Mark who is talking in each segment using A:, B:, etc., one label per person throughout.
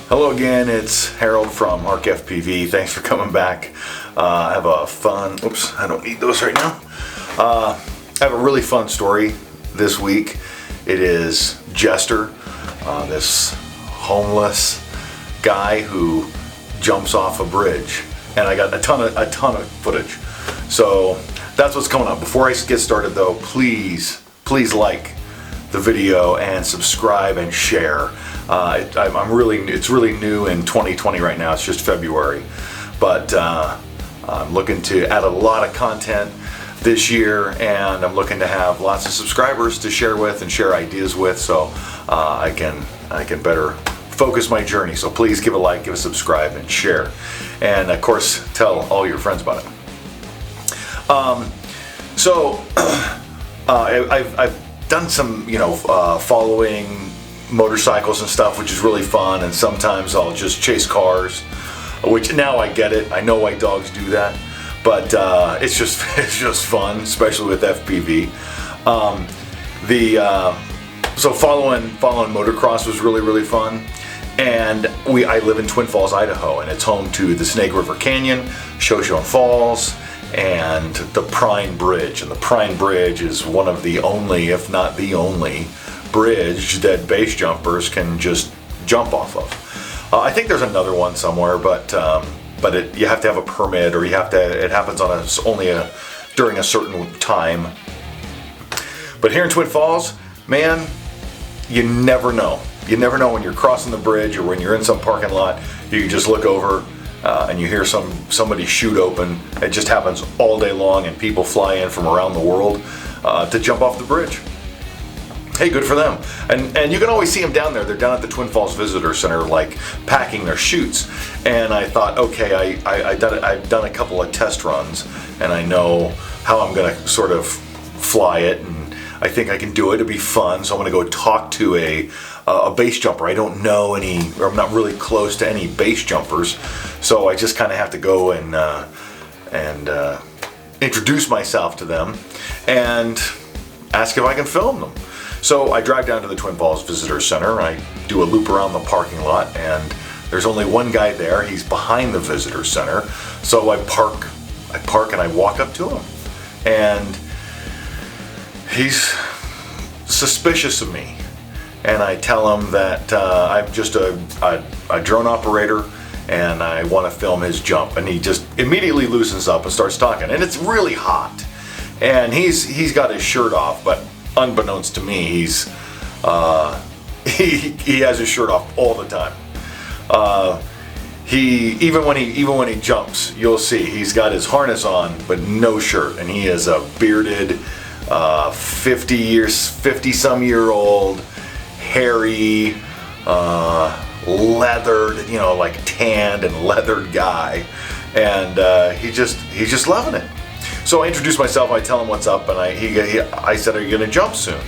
A: Hello again, it's Harold from Arc FPV. Thanks for coming back. I have a fun, oops, I don't need those right now. I have a really fun story this week. It is Jester, this homeless guy who jumps off a bridge. And I got a ton of footage. So that's what's coming up. Before I get started though, please like the video and subscribe and share. It's really new in 2020 right now. It's just February, but I'm looking to add a lot of content this year, and I'm looking to have lots of subscribers to share with and share ideas with, so I can better focus my journey. So please give a like, give a subscribe, and share, and of course tell all your friends about it. I've done some, following motorcycles and stuff, which is really fun, and sometimes I'll just chase cars, which now I get it. I know why dogs do that, but it's just fun, especially with FPV. So following motocross was really fun, and I live in Twin Falls, Idaho, and it's home to the Snake River Canyon, Shoshone Falls, and the Pine Bridge. And the Pine Bridge is one of the only, if not the only, bridge that base jumpers can just jump off of. I think there's another one somewhere, but you have to have a permit, or it happens on during a certain time. But here in Twin Falls, man, you never know. You never know when you're crossing the bridge or when you're in some parking lot. You can just look over and you hear somebody shoot open. It just happens all day long, and people fly in from around the world to jump off the bridge. Hey, good for them. And you can always see them down there. They're down at the Twin Falls Visitor Center, like packing their chutes. And I thought, okay, I've done a couple of test runs, and I know how I'm going to sort of fly it, and I think I can do it. It'll be fun. So I'm going to go talk to a base jumper. I don't know any, or I'm not really close to any base jumpers, so I just kind of have to go and introduce myself to them and ask if I can film them. So I drive down to the Twin Falls Visitor Center. I do a loop around the parking lot, and there's only one guy there. He's behind the Visitor Center. So I park and I walk up to him, and he's suspicious of me. And I tell him that I'm just a drone operator, and I want to film his jump. And he just immediately loosens up and starts talking. And it's really hot, and he's got his shirt off, but unbeknownst to me, he has his shirt off all the time. Even when he jumps, you'll see he's got his harness on but no shirt, and he is a bearded 50-some-year-old, hairy, leathered, like tanned and leathered guy, and he's just loving it. So I introduce myself, I tell him what's up, and I said, "Are you gonna jump soon?"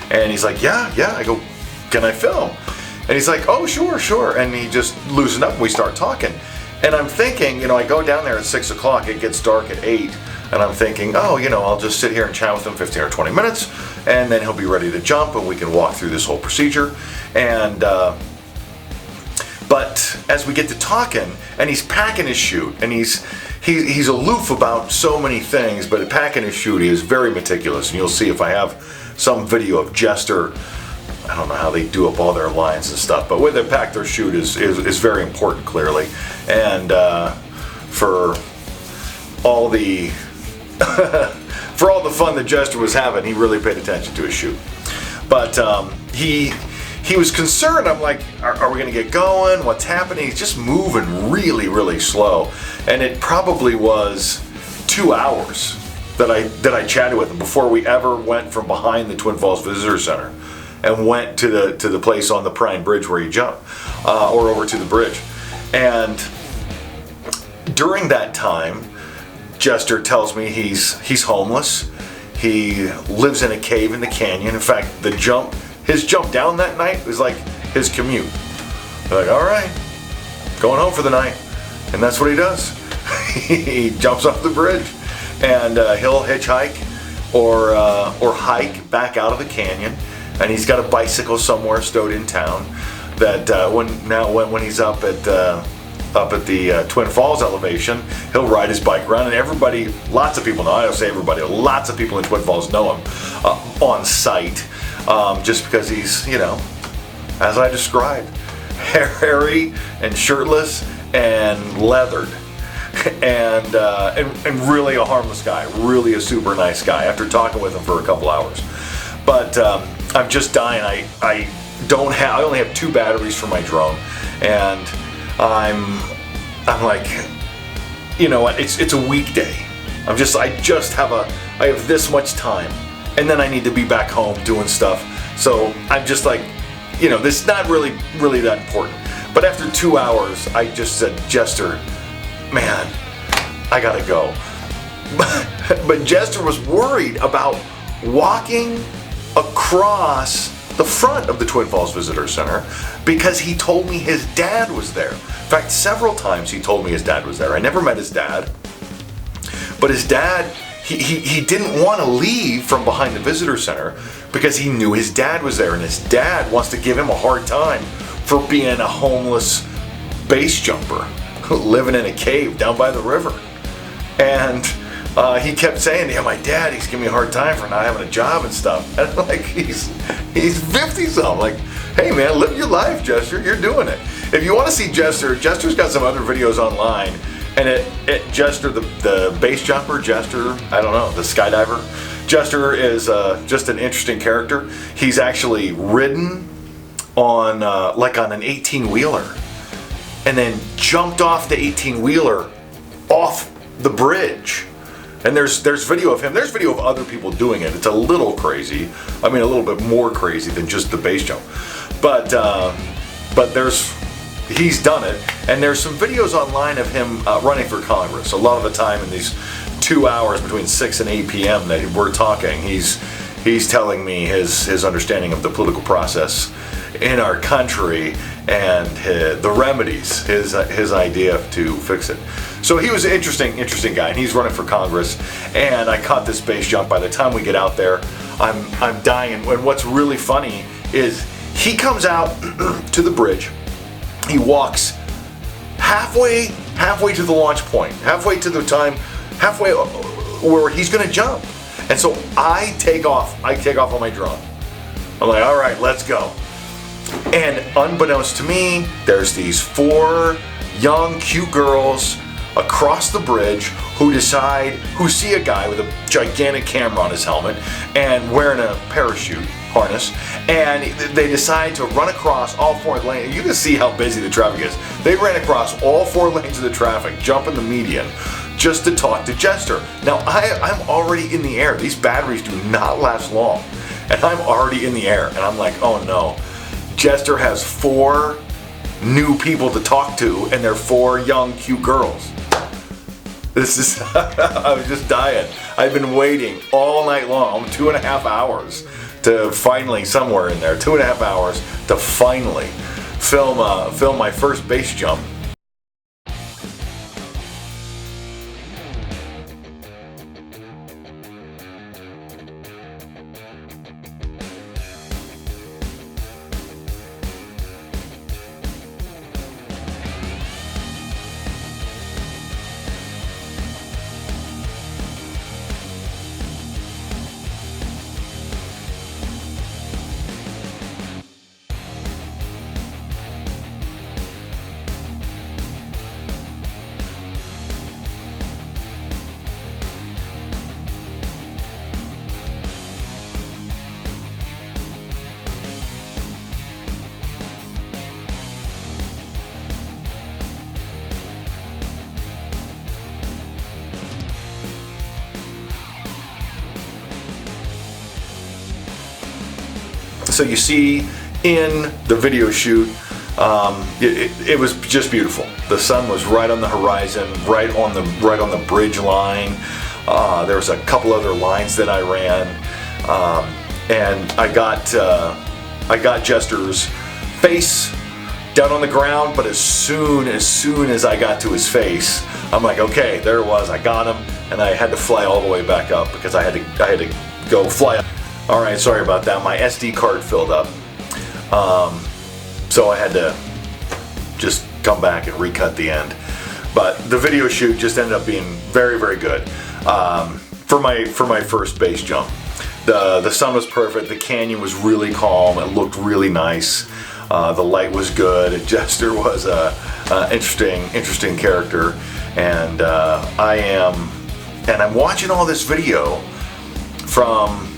A: And he's like, yeah. I go, "Can I film?" And he's like, "Oh, sure." And he just loosened up, and we start talking. And I'm thinking, I go down there at 6 o'clock, it gets dark at 8, and I'm thinking, I'll just sit here and chat with him 15 or 20 minutes, and then he'll be ready to jump, and we can walk through this whole procedure. And but as we get to talking, and he's packing his chute, and he's aloof about so many things, but packing his chute, he is very meticulous. And you'll see if I have some video of Jester. I don't know how they do up all their lines and stuff, but where they pack their chute is very important, clearly. And for all the for all the fun that Jester was having, he really paid attention to his chute. But he was concerned. I'm like, are we gonna get going? What's happening? He's just moving really slow. And it probably was 2 hours that I chatted with him before we ever went from behind the Twin Falls Visitor Center and went to the place on the Pine Bridge where he jumped, or over to the bridge. And during that time, Jester tells me he's homeless. He lives in a cave in the canyon. In fact, his jump down that night was like his commute. They're like, all right, going home for the night. And that's what he does. He jumps off the bridge, and he'll hitchhike or hike back out of the canyon. And he's got a bicycle somewhere stowed in town. that when he's up at the Twin Falls elevation, he'll ride his bike around, and everybody, lots of people know. I don't say everybody, lots of people in Twin Falls know him on site, just because he's, you know, as I described, hairy and shirtless and leathered, and really a harmless guy, really a super nice guy. After talking with him for a couple hours, but I'm just dying. I only have 2 batteries for my drone, and I'm like, you know what? It's a weekday. I have this much time, and then I need to be back home doing stuff. So I'm just like, you know, this is not really that important. But after 2 hours, I just said, Jester, man, I gotta go. But Jester was worried about walking across the front of the Twin Falls Visitor Center because he told me his dad was there. In fact, several times he told me his dad was there. I never met his dad, but his dad, he didn't want to leave from behind the visitor center because he knew his dad was there, and his dad wants to give him a hard time for being a homeless base jumper living in a cave down by the river. And he kept saying, yeah, my dad, he's giving me a hard time for not having a job and stuff. And I'm like, he's 50-something. Like, hey man, live your life, Jester. You're doing it. If you want to see Jester, Jester's got some other videos online. And Jester, the base jumper, Jester, I don't know, the skydiver. Jester is just an interesting character. He's actually ridden on like on an 18-wheeler, and then jumped off the 18-wheeler off the bridge. And there's video of him. There's video of other people doing it. It's a little crazy. I mean, a little bit more crazy than just the base jump. But he's done it. And there's some videos online of him running for Congress. A lot of the time in these 2 hours between 6 and 8 p.m. that we're talking, he's telling me his understanding of the political process in our country and the remedies, his idea to fix it. So he was an interesting guy, and he's running for Congress. And I caught this base jump. By the time we get out there, I'm dying. And what's really funny is he comes out to the bridge. He walks halfway to the launch point, halfway where he's going to jump. And so I take off on my drone. I'm like, all right, let's go. And unbeknownst to me, there's these 4 young, cute girls across the bridge who see a guy with a gigantic camera on his helmet and wearing a parachute harness, and they decide to run across all 4 lanes. You can see how busy the traffic is. They ran across all 4 lanes of the traffic, jumping the median, just to talk to Jester. Now, I'm already in the air. These batteries do not last long, and I'm already in the air, and I'm like, oh no. Jester has 4 new people to talk to, and they're 4 young, cute girls. This is, I was just dying. I've been waiting all night long, 2.5 hours, to finally, somewhere in there, 2.5 hours to finally film my first base jump. So you see in the video shoot, it was just beautiful. The sun was right on the horizon, right on the bridge line. There was a couple other lines that I ran, and I got Jester's face down on the ground. But as soon as I got to his face, I'm like, okay, there it was. I got him, and I had to fly all the way back up because I had to go fly up. All right, sorry about that. My SD card filled up. so I had to just come back and recut the end. But the video shoot just ended up being very, very good for my first base jump. The sun was perfect. The canyon was really calm. It looked really nice. The light was good. Jester was a interesting character, and I'm watching all this video from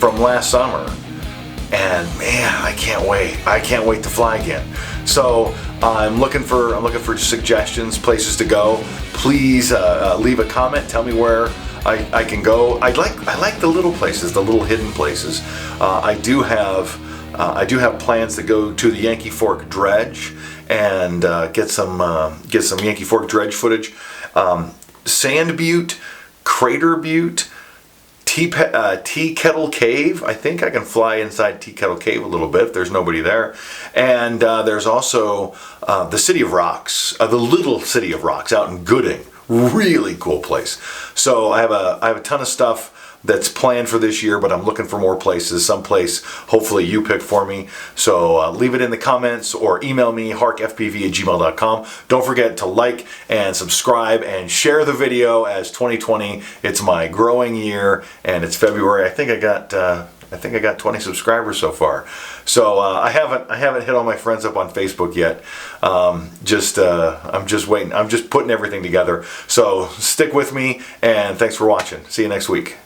A: last summer, and man, I can't wait. I can't wait to fly again. So I'm looking for suggestions, places to go. Please leave a comment. Tell me where I can go. I like the little places, the little hidden places. I do have plans to go to the Yankee Fork Dredge and get some Yankee Fork Dredge footage. Sand Butte, Crater Butte, Tea Kettle Cave. I think I can fly inside Tea Kettle Cave a little bit if there's nobody there. And there's also the City of Rocks, the little City of Rocks out in Gooding. Really cool place. So I have a ton of stuff that's planned for this year, but I'm looking for more places. Someplace hopefully you pick for me. So leave it in the comments or email me, harkfpv@gmail.com. Don't forget to like and subscribe and share the video, as 2020, it's my growing year, and it's February. I think I got 20 subscribers so far. So I haven't hit all my friends up on Facebook yet. I'm just waiting. I'm just putting everything together. So stick with me, and thanks for watching. See you next week.